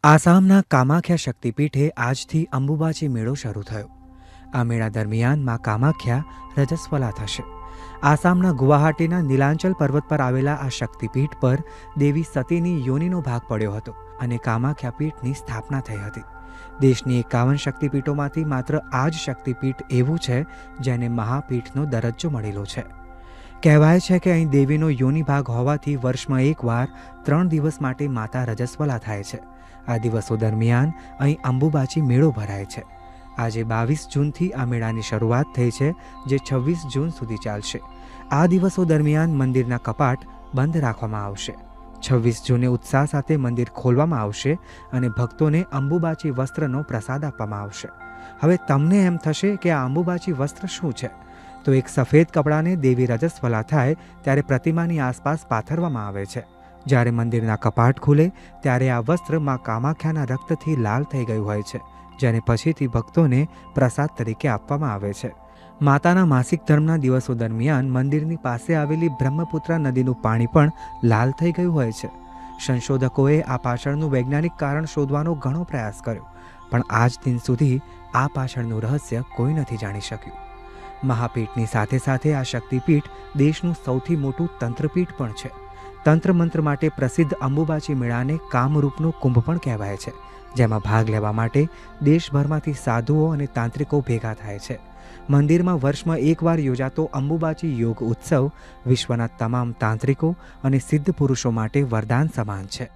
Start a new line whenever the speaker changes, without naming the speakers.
આસામના કામાખ્યા શક્તિપીઠે આજથી અંબુબાચી મેળો શરૂ થયો। આ મેળા દરમિયાન માં કામાખ્યા રજસ્વલા થશે। આસામના ગુવાહાટીના નીલાંચલ પર્વત પર આવેલા આ શક્તિપીઠ પર દેવી સતીની યોનિનો ભાગ પડ્યો હતો અને કામાખ્યા પીઠની સ્થાપના થઈ હતી। દેશની 51 શક્તિપીઠોમાંથી માત્ર આ જ શક્તિપીઠ એવું છે જેને મહાપીઠનો દરજ્જો મળેલો છે। કહેવાય છે કે અહીં દેવીનો યોનિ ભાગ હોવાથી વર્ષમાં એકવાર 3 દિવસ માટે માતા રજસ્વલા થાય છે। આ દિવસો દરમિયાન અહીં અંબુબાચી મેળો ભરાય છે। આજે 22 જૂનથી આ મેળાની શરૂઆત થઈ છે, જે 26 જૂન સુધી ચાલશે। આ દિવસો દરમિયાન મંદિરના કપાટ બંધ રાખવામાં આવશે। 26 જૂને ઉત્સાહ સાથે મંદિર ખોલવામાં આવશે અને ભક્તોને અંબુબાચી વસ્ત્રનો પ્રસાદ આપવામાં આવશે। હવે તમને એમ થશે કે આ અંબુબાચી વસ્ત્ર શું છે? તો એક સફેદ કપડાને દેવી રજસ્વલા થાય ત્યારે પ્રતિમાની આસપાસ પાથરવામાં આવે છે। જ્યારે મંદિરના કપાટ ખુલે ત્યારે આ વસ્ત્ર માં કામાખ્યાના રક્તથી લાલ થઈ ગયું હોય છે, જેને પછીથી ભક્તોને પ્રસાદ તરીકે આપવામાં આવે છે। માતાના માસિક ધર્મના દિવસો દરમિયાન મંદિરની પાસે આવેલી બ્રહ્મપુત્રા નદીનું પાણી પણ લાલ થઈ ગયું હોય છે। સંશોધકોએ આ પાછળનું વૈજ્ઞાનિક કારણ શોધવાનો ઘણો પ્રયાસ કર્યો, પણ આજ દિન સુધી આ પાછળનું રહસ્ય કોઈ નથી જાણી શક્યું। મહાપીઠની સાથે સાથે આ શક્તિપીઠ દેશનું સૌથી મોટું તંત્રપીઠ પણ છે। તંત્ર મંત્ર માટે પ્રસિદ્ધ અંબુબાચી મેળાને કામરૂપનો કુંભ પણ કહેવાય છે, જેમાં ભાગ લેવા માટે દેશભરમાંથી સાધુઓ અને તાંત્રિકો ભેગા થાય છે। મંદિરમાં વર્ષમાં એકવાર યોજાતો અંબુબાચી યોગ ઉત્સવ વિશ્વના તમામ તાંત્રિકો અને સિદ્ધ પુરુષો માટે વરદાન સમાન છે।